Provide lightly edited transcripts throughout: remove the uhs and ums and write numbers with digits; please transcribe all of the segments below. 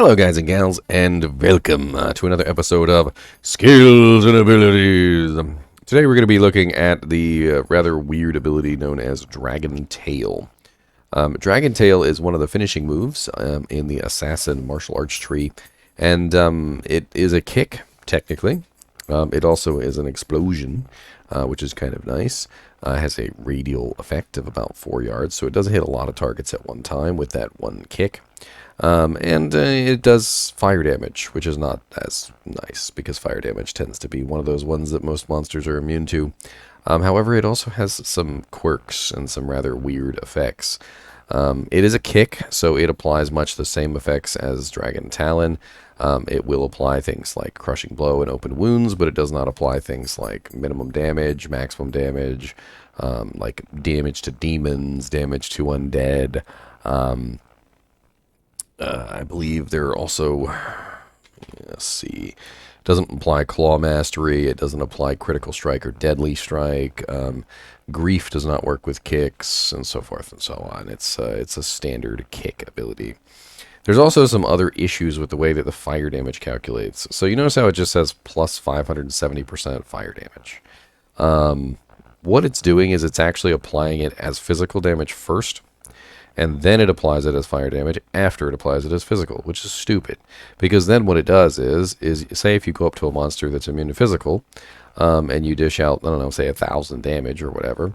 Hello, guys and gals, and welcome to another episode of Skills and Abilities. Today we're going to be looking at the rather weird ability known as Dragon Tail. Dragon Tail is one of the finishing moves in the Assassin martial arts tree, and it is a kick, technically. It also is an explosion, which is kind of nice. It has a radial effect of about 4 yards, so it does hit a lot of targets at one time with that one kick. And it does fire damage, which is not as nice, because fire damage tends to be one of those ones that most monsters are immune to. However, it also has some quirks and some rather weird effects. It is a kick, so it applies much the same effects as Dragon Talon. It will apply things like Crushing Blow and Open Wounds, but it does not apply things like minimum damage, maximum damage, like damage to demons, damage to undead. I believe there are also, let's see, it doesn't apply Claw Mastery, it doesn't apply Critical Strike or Deadly Strike, Grief does not work with kicks, and so forth and so on. It's a standard kick ability. There's also some other issues with the way that the fire damage calculates. So you notice how it just says plus 570% fire damage. What it's doing is it's actually applying it as physical damage first, and then it applies it as fire damage after it applies it as physical, which is stupid. Because then what it does is say if you go up to a monster that's immune to physical, and you dish out, I don't know, say 1,000 damage or whatever,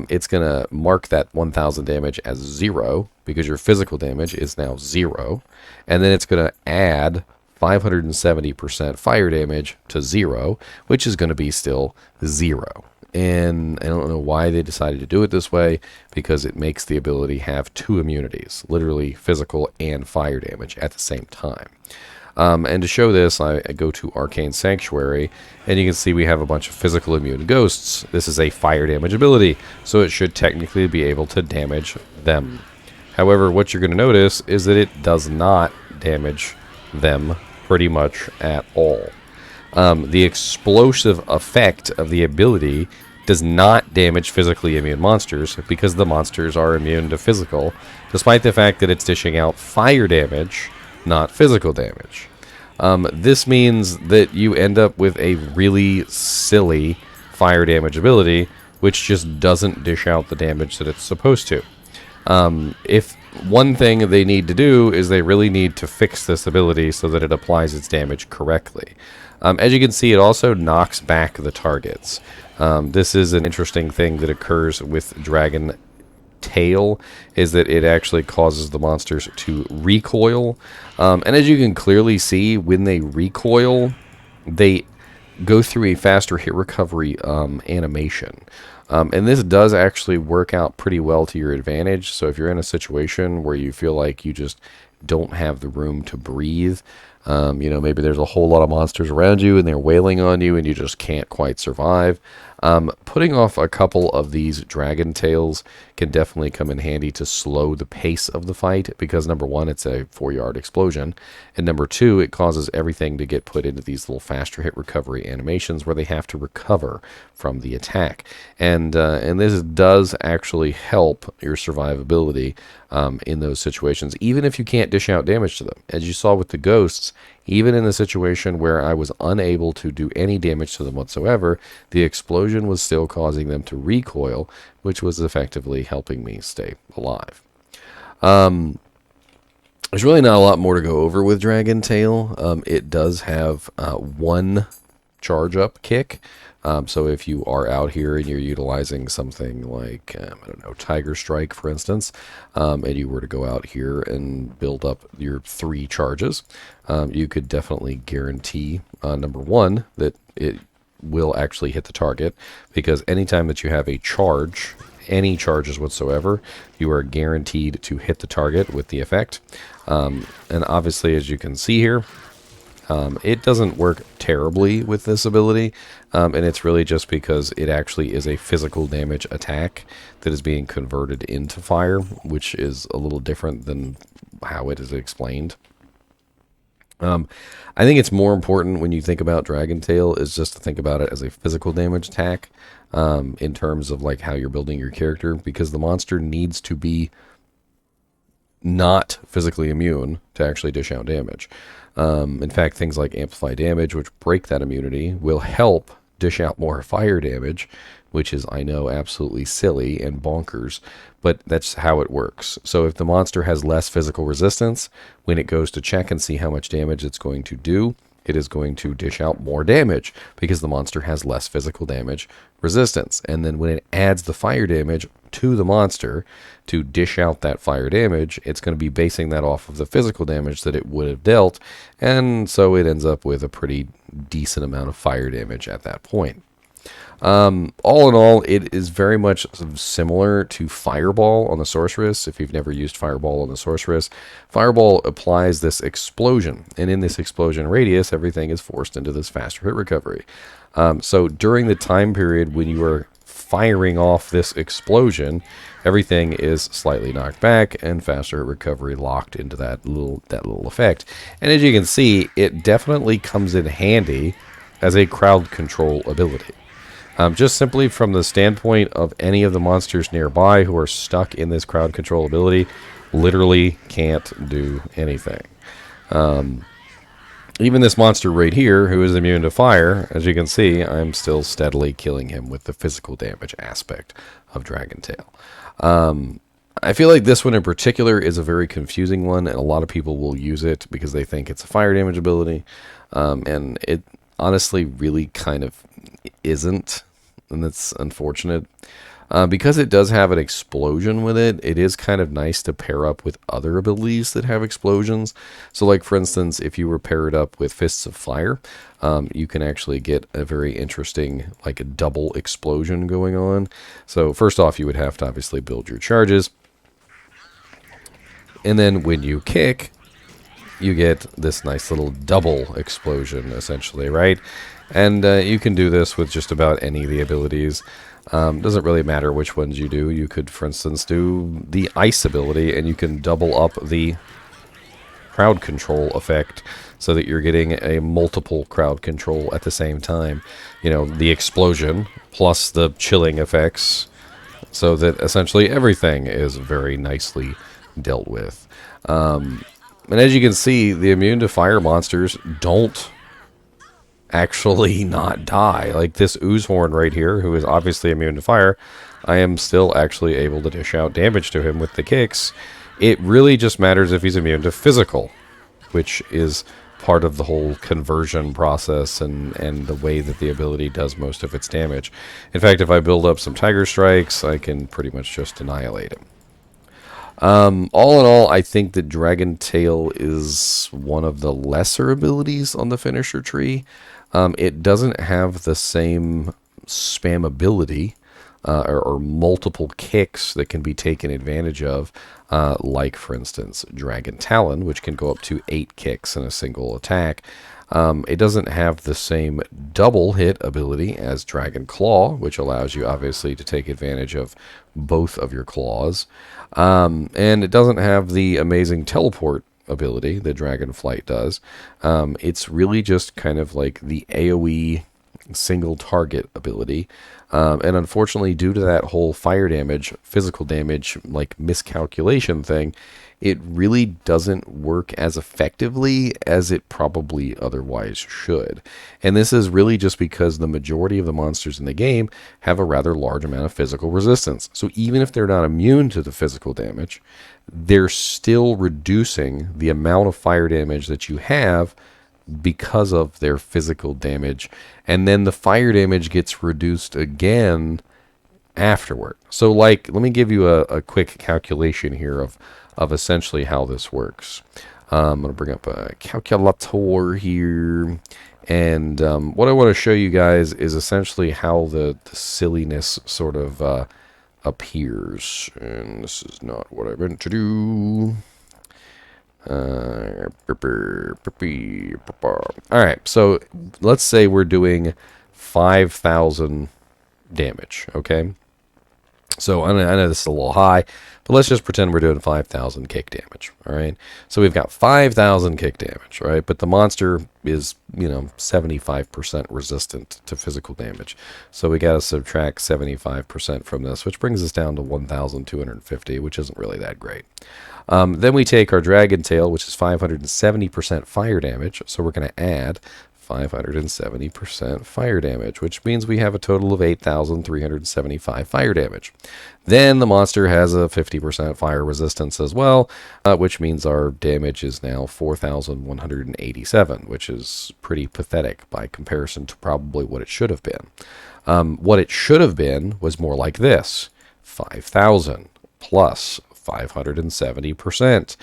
it's going to mark that 1,000 damage as 0, because your physical damage is now 0, and then it's going to add 570% fire damage to 0, which is going to be still 0. And I don't know why they decided to do it this way, because it makes the ability have 2 immunities, literally physical and fire damage at the same time. And to show this, I go to Arcane Sanctuary, and you can see we have a bunch of physical immune ghosts. This is a fire damage ability, so it should technically be able to damage them. However, what you're going to notice is that it does not damage them pretty much at all. The explosive effect of the ability does not damage physically immune monsters, because the monsters are immune to physical, despite the fact that it's dishing out fire damage, not physical damage. This means that you end up with a really silly fire damage ability, which just doesn't dish out the damage that it's supposed to. If one thing they need to do is they really need to fix this ability so that it applies its damage correctly. As you can see, it also knocks back the targets. This is an interesting thing that occurs with Dragon Tail, is that it actually causes the monsters to recoil. And as you can clearly see, when they recoil, they go through a faster hit recovery animation. And this does actually work out pretty well to your advantage. So if you're in a situation where you feel like you just don't have the room to breathe, maybe there's a whole lot of monsters around you and they're wailing on you and you just can't quite survive, putting off a couple of these Dragon Tails can definitely come in handy to slow the pace of the fight, because number one, it's a 4-yard explosion, and number two, it causes everything to get put into these little faster hit recovery animations where they have to recover from the attack. And this does actually help your survivability in those situations, even if you can't dish out damage to them. As you saw with the ghosts, even in the situation where I was unable to do any damage to them whatsoever, the explosion was still causing them to recoil, which was effectively helping me stay alive. There's really not a lot more to go over with Dragon Tail. It does have one charge up kick. So if you are out here and you're utilizing something like, I don't know, Tiger Strike, for instance, and you were to go out here and build up your 3 charges, you could definitely guarantee, number one, that it will actually hit the target, because anytime that you have a charge, any charges whatsoever, you are guaranteed to hit the target with the effect. And obviously, as you can see here, it doesn't work terribly with this ability, and it's really just because it actually is a physical damage attack that is being converted into fire, which is a little different than how it is explained. I think it's more important when you think about Dragon Tail is just to think about it as a physical damage attack, in terms of like how you're building your character, because the monster needs to be not physically immune to actually dish out damage. In fact, things like amplify damage, which break that immunity, will help dish out more fire damage, which is, I know, absolutely silly and bonkers, but that's how it works. So if the monster has less physical resistance, when it goes to check and see how much damage it's going to do, it is going to dish out more damage because the monster has less physical damage resistance. And then when it adds the fire damage to the monster to dish out that fire damage, it's going to be basing that off of the physical damage that it would have dealt. And so it ends up with a pretty decent amount of fire damage at that point. All in all, it is very much similar to Fireball on the Sorceress. If you've never used Fireball on the Sorceress, Fireball applies this explosion, and in this explosion radius, everything is forced into this faster hit recovery. So during the time period when you are firing off this explosion, everything is slightly knocked back and faster hit recovery locked into that little effect. And as you can see, it definitely comes in handy as a crowd control ability. Just simply from the standpoint of any of the monsters nearby who are stuck in this crowd control ability, literally can't do anything. Even this monster right here, who is immune to fire, as you can see, I'm still steadily killing him with the physical damage aspect of Dragon Tail. I feel like this one in particular is a very confusing one, and a lot of people will use it because they think it's a fire damage ability, and it honestly really kind of isn't, and that's unfortunate. Because it does have an explosion with it, it is kind of nice to pair up with other abilities that have explosions. So like, for instance, if you were paired up with Fists of Fire, you can actually get a very interesting, like a double explosion going on. So first off, you would have to obviously build your charges. And then when you kick, you get this nice little double explosion, essentially, right? And you can do this with just about any of the abilities. Doesn't really matter which ones you do. You could, for instance, do the ice ability, and you can double up the crowd control effect so that you're getting a multiple crowd control at the same time. You know, the explosion plus the chilling effects, so that essentially everything is very nicely dealt with. And as you can see, the immune to fire monsters don't actually not die. Like this Oozehorn right here, who is obviously immune to fire, I am still actually able to dish out damage to him with the kicks. It really just matters if he's immune to physical, which is part of the whole conversion process and the way that the ability does most of its damage. In fact, if I build up some Tiger Strikes, I can pretty much just annihilate him. All in all, I think that Dragon Tail is one of the lesser abilities on the finisher tree. It doesn't have the same spammability or multiple kicks that can be taken advantage of, like, for instance, Dragon Talon, which can go up to 8 kicks in a single attack. It doesn't have the same double hit ability as Dragon Claw, which allows you, obviously, to take advantage of both of your claws. And it doesn't have the amazing teleport ability that Dragonflight does. It's really just kind of like the AoE single target ability. And unfortunately, due to that whole fire damage, physical damage, like miscalculation thing, it really doesn't work as effectively as it probably otherwise should. And this is really just because the majority of the monsters in the game have a rather large amount of physical resistance. So even if they're not immune to the physical damage, they're still reducing the amount of fire damage that you have because of their physical damage. And then the fire damage gets reduced again afterward. So, like, let me give you a quick calculation here of essentially how this works. I'm going to bring up a calculator here. And what I want to show you guys is essentially how the silliness sort of appears. And this is not what I meant to do. Alright, so let's say we're doing 5,000 damage, okay? So I know this is a little high, but let's just pretend we're doing 5,000 kick damage. All right. So we've got 5,000 kick damage, right? But the monster is, 75% resistant to physical damage. So we got to subtract 75% from this, which brings us down to 1,250, which isn't really that great. Then we take our dragon tail, which is 570% fire damage. So we're going to add 570% fire damage, which means we have a total of 8,375 fire damage. Then the monster has a 50% fire resistance as well, which means our damage is now 4,187, which is pretty pathetic by comparison to probably what it should have been. What it should have been was more like this: 5,000 plus 570%,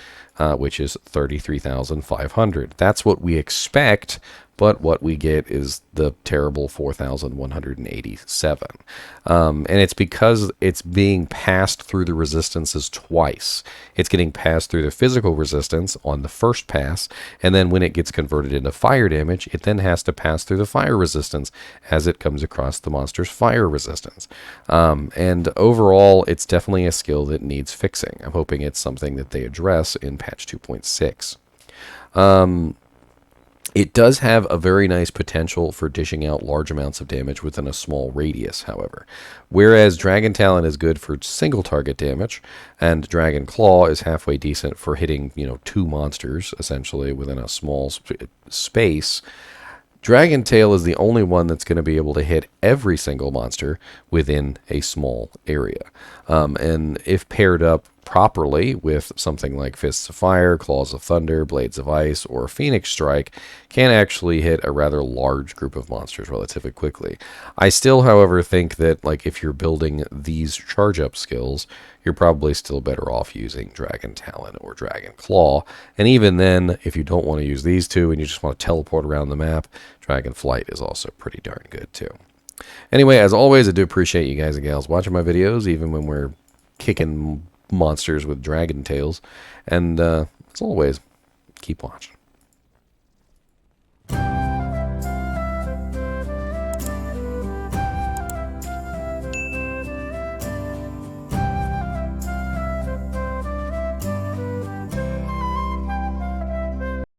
which is 33,500. That's what we expect, but what we get is the terrible 4,187. And it's because it's being passed through the resistances twice. It's getting passed through the physical resistance on the first pass, and then when it gets converted into fire damage, it then has to pass through the fire resistance as it comes across the monster's fire resistance. And overall, it's definitely a skill that needs fixing. I'm hoping it's something that they address in patch 2.6. It does have a very nice potential for dishing out large amounts of damage within a small radius, however. Whereas Dragon Talon is good for single target damage, and Dragon Claw is halfway decent for hitting, 2 monsters, essentially, within a small space. Dragon Tail is the only one that's going to be able to hit every single monster within a small area. And if paired up properly with something like Fists of Fire, Claws of Thunder, Blades of Ice, or Phoenix Strike, can actually hit a rather large group of monsters relatively quickly. I still, however, think that if you're building these charge-up skills, you're probably still better off using Dragon Talon or Dragon Claw. And even then, if you don't want to use these two and you just want to teleport around the map, Dragon Flight is also pretty darn good too. Anyway, as always, I do appreciate you guys and gals watching my videos, even when we're kicking monsters with dragon tails. And as always, keep watching.